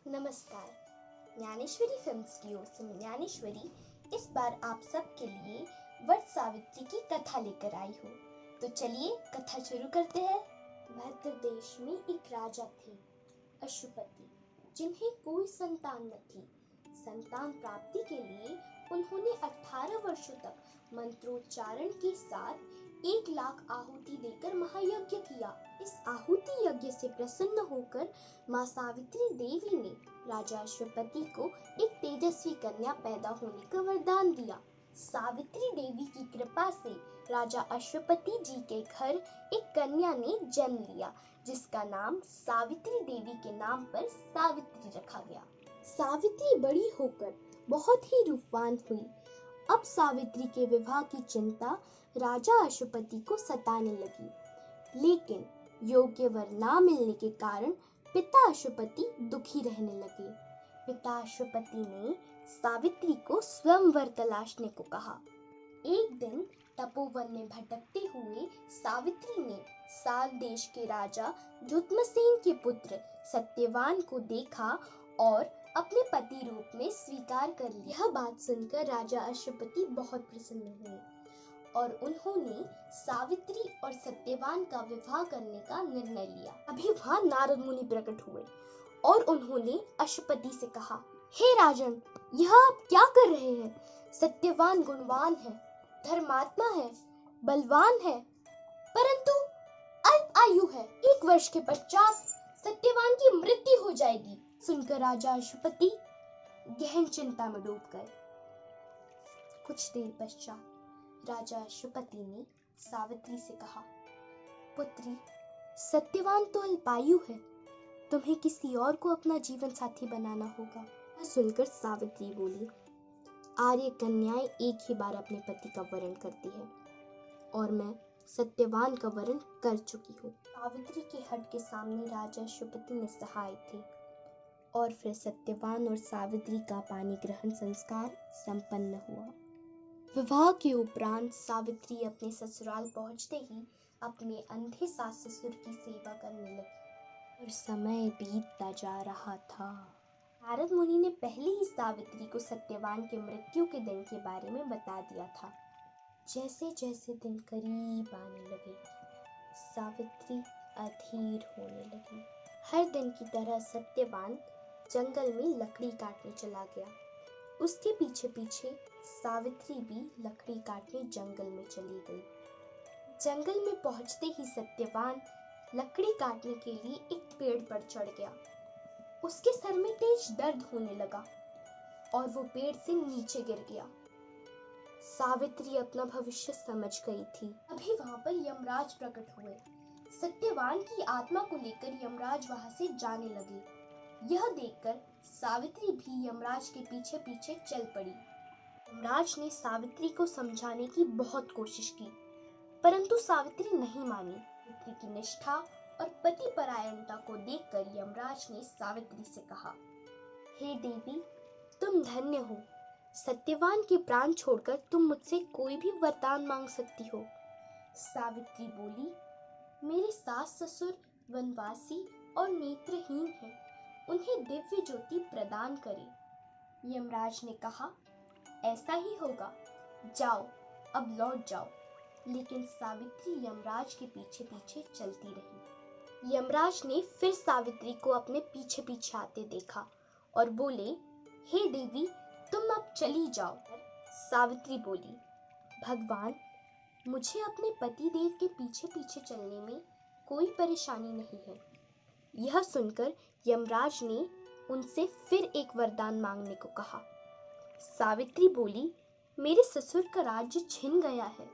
नमस्कार। ज्ञानेश्वरी फिल्म्स की ओर से मैं ज्ञानेश्वरी इस बार आप सबके लिए वट सावित्री की कथा लेकर आई हूँ। तो चलिए कथा शुरू करते हैं। मध्य देश में एक राजा थे, अशुपति, जिन्हें कोई संतान न थी। संतान प्राप्ति के लिए उन्होंने 18 वर्षों तक मंत्रोच्चारण के साथ 1,00,000 आहुति देकर महायज्ञ किया। इस आहुति यज्ञ से प्रसन्न होकर माँ सावित्री देवी ने राजा अश्वपति को एक तेजस्वी कन्या पैदा होने का वरदान दिया। सावित्री देवी की कृपा से राजा अश्वपति जी के घर एक कन्या ने जन्म लिया, जिसका नाम सावित्री देवी के नाम पर सावित्री रखा गया। सावित्री बड़ी होकर बहुत ही रूपवान हुई। अब सावित्री के विवाह की चिंता राजा अश्वपति को सताने लगी, लेकिन योग्य वर ना मिलने के कारण पिता अश्वपति दुखी रहने लगे। पिता अश्वपति ने सावित्री को स्वयंवर तलाशने को कहा। एक दिन तपोवन में भटकते हुए सावित्री ने साल देश के राजा धुत्मसेन के पुत्र सत्यवान को देखा और अपने पति रूप में स्वीकार कर लिया। यह बात सुनकर राजा अश्वपति बहुत प्रसन्न हुए और उन्होंने सावित्री और सत्यवान का विवाह करने का निर्णय लिया। अभी वहां नारद मुनि प्रकट हुए और उन्होंने अश्वपति से कहा, हे राजन, यह आप क्या कर रहे हैं? सत्यवान गुणवान है, धर्मात्मा है, बलवान है, परंतु अल्प आयु है। 1 वर्ष के पश्चात सत्यवान की मृत्यु हो जाएगी। सुनकर राजा अश्वपति गहन चिंता में डूब गए। कुछ देर पश्चात राजा अश्वपति ने सावित्री से कहा, पुत्री, सत्यवान तो अल्पायु है, तुम्हें किसी और को अपना जीवन साथी बनाना होगा। सुनकर सावित्री बोली, आर्य कन्याएं एक ही बार अपने पति का वरण करती है और मैं सत्यवान का वरण कर चुकी हूँ। सावित्री के हठ के सामने राजा अश्वपति निस्सहाय थे और फिर सत्यवान और सावित्री का पानी ग्रहण संस्कार संपन्न हुआ। विवाह के उपरांत सावित्री अपने ससुराल पहुंचते ही अपने अंधे सास ससुर की सेवा करने लगी और समय बीतता जा रहा था। नारद मुनि ने पहले ही सावित्री को सत्यवान के मृत्यु के दिन के बारे में बता दिया था। जैसे जैसे दिन करीब आने लगे, सावित्री अधीर होने लगी। हर दिन की तरह सत्यवान जंगल में लकड़ी काटने चला गया। उसके पीछे पीछे सावित्री भी लकड़ी काटने जंगल में चली गई। जंगल में पहुंचते ही सत्यवान लकड़ी काटने के लिए एक पेड़ पर चढ़ गया। उसके सर में तेज दर्द होने लगा और वो पेड़ से नीचे गिर गया। सावित्री अपना भविष्य समझ गई थी। अभी वहां पर यमराज प्रकट हुए। सत्यवान की आत्मा को लेकर यमराज वहां से जाने लगे। यह देखकर सावित्री भी यमराज के पीछे पीछे चल पड़ी। यमराज ने सावित्री को समझाने की बहुत कोशिश की, परंतु सावित्री नहीं मानी। सावित्री की निष्ठा और पति परायणता को देखकर यमराज ने सावित्री से कहा, हे देवी, तुम धन्य हो। सत्यवान के प्राण छोड़कर तुम मुझसे कोई भी वरदान मांग सकती हो। सावित्री बोली, मेरे सास ससुर वनवासी और नेत्रहीन हैं, उन्हें दिव्य ज्योति प्रदान करें। यमराज ने कहा, ऐसा ही होगा, जाओ, अब लौट जाओ। लेकिन सावित्री यमराज के पीछे पीछे चलती रही। यमराज ने फिर सावित्री को अपने पीछे पीछे आते देखा और बोले, हे देवी, तुम अब चली जाओ। सावित्री बोली, भगवान, मुझे अपने पति देव के पीछे पीछे चलने में कोई परेशानी नहीं है। यह सुनकर यमराज ने उनसे फिर एक वरदान मांगने को कहा। सावित्री बोली, मेरे ससुर का राज्य छिन गया है,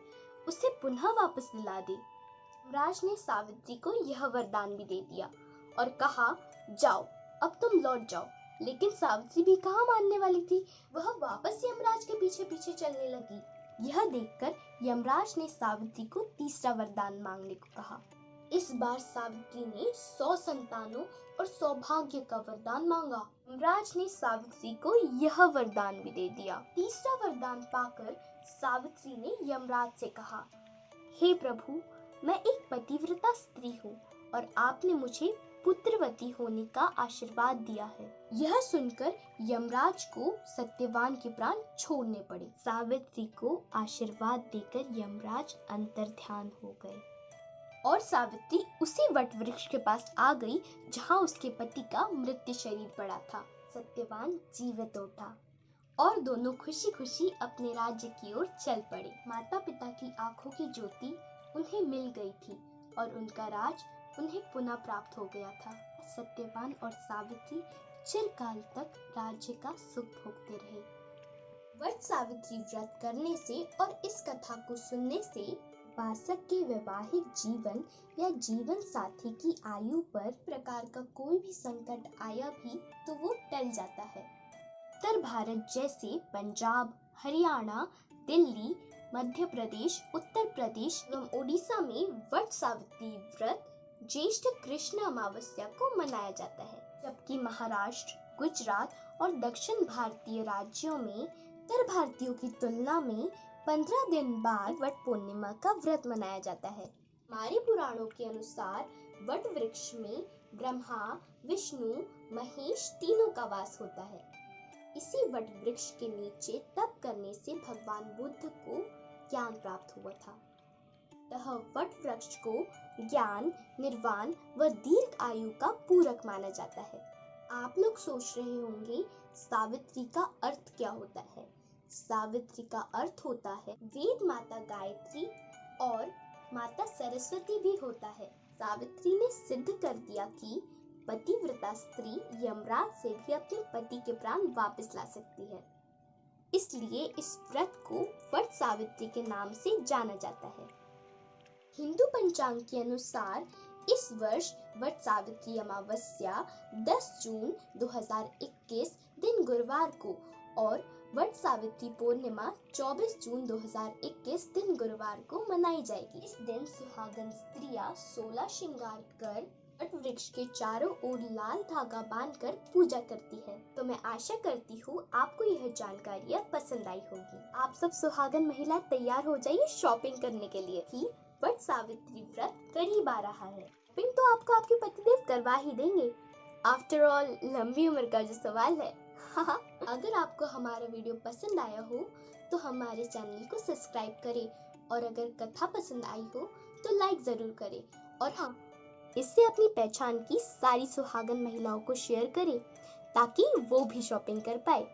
उसे पुनः वापस दिला दे। यमराज ने सावित्री को यह वरदान भी दे दिया और कहा, जाओ, अब तुम लौट जाओ। लेकिन सावित्री भी कहाँ मानने वाली थी, वह वापस यमराज के पीछे पीछे चलने लगी। यह देखकर यमराज ने सावित्री को तीसरा वरदान मांगने को कहा। इस बार सावित्री ने 100 संतानों और सौभाग्य का वरदान मांगा। यमराज ने सावित्री को यह वरदान भी दे दिया। तीसरा वरदान पाकर सावित्री ने यमराज से कहा, हे प्रभु, मैं एक पतिव्रता स्त्री हूँ और आपने मुझे पुत्रवती होने का आशीर्वाद दिया है। यह सुनकर यमराज को सत्यवान के प्राण छोड़ने पड़े। सावित्री को आशीर्वाद देकर यमराज अंतर्ध्यान हो गए और सावित्री उसी वट वृक्ष के पास आ गई जहाँ उसके पति का मृत शरीर पड़ा था। सत्यवान जीवित उठा और दोनों खुशी खुशी अपने राज्य की ओर चल पड़े। माता पिता की आंखों की ज्योति उन्हें मिल गई थी और उनका राज उन्हें पुनः प्राप्त हो गया था। सत्यवान और सावित्री चिरकाल तक राज्य का सुख भोगते रहे। वट सावित्री व्रत करने से और इस कथा को सुनने से उपासक के वैवाहिक जीवन या जीवन साथी की आयु पर प्रकार का कोई भी संकट आया भी तो वो टल जाता है। उत्तर भारत जैसे पंजाब, हरियाणा, दिल्ली, मध्य प्रदेश, उत्तर प्रदेश एवं ओडिशा में वट सावित्री व्रत ज्येष्ठ कृष्ण अमावस्या को मनाया जाता है, जबकि महाराष्ट्र, गुजरात और दक्षिण भारतीय राज्यों में उत्तर भारतीयों की तुलना में 15 दिन बाद वट पूर्णिमा का व्रत मनाया जाता है। हमारे पुराणों के अनुसार वट वृक्ष में ब्रह्मा, विष्णु, महेश तीनों का वास होता है। इसी वट वृक्ष के नीचे तप करने से भगवान बुद्ध को ज्ञान प्राप्त हुआ था। यह वट वृक्ष को ज्ञान, निर्वाण व दीर्घ आयु का पूरक माना जाता है। आप लोग सोच रहे होंगे सावित्री का अर्थ क्या होता है। सावित्री का अर्थ होता है वेद माता गायत्री और माता सरस्वती भी होता है। सावित्री ने सिद्ध कर दिया कि पतिव्रता स्त्री यमराज से भी अपने पति के प्राण वापस ला सकती है। इसलिए इस व्रत को वट सावित्री के नाम से जाना जाता है। हिंदू पंचांग के अनुसार इस वर्ष वट सावित्री अमावस्या 10 जून 2021 दिन गुरुवार को और वट सावित्री पूर्णिमा 24 जून 2021 दिन गुरुवार को मनाई जाएगी। इस दिन सुहागन स्त्रियां 16 श्रृंगार कर वट वृक्ष के चारों ओर लाल धागा बांधकर पूजा करती है। तो मैं आशा करती हूँ आपको यह जानकारियाँ पसंद आई होगी। आप सब सुहागन महिला तैयार हो जाइए शॉपिंग करने के लिए कि वट सावित्री व्रत करीब आ रहा है। शॉपिंग तो आपको आपके पतिदेव करवा ही देंगे। आफ्टर ऑल लंबी उम्र का जो सवाल है। अगर आपको हमारा वीडियो पसंद आया हो तो हमारे चैनल को सब्सक्राइब करें और अगर कथा पसंद आई हो तो लाइक जरूर करें और हाँ, इससे अपनी पहचान की सारी सुहागन महिलाओं को शेयर करें ताकि वो भी शॉपिंग कर पाए।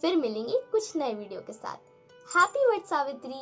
फिर मिलेंगे कुछ नए वीडियो के साथ। हैप्पी वट सावित्री।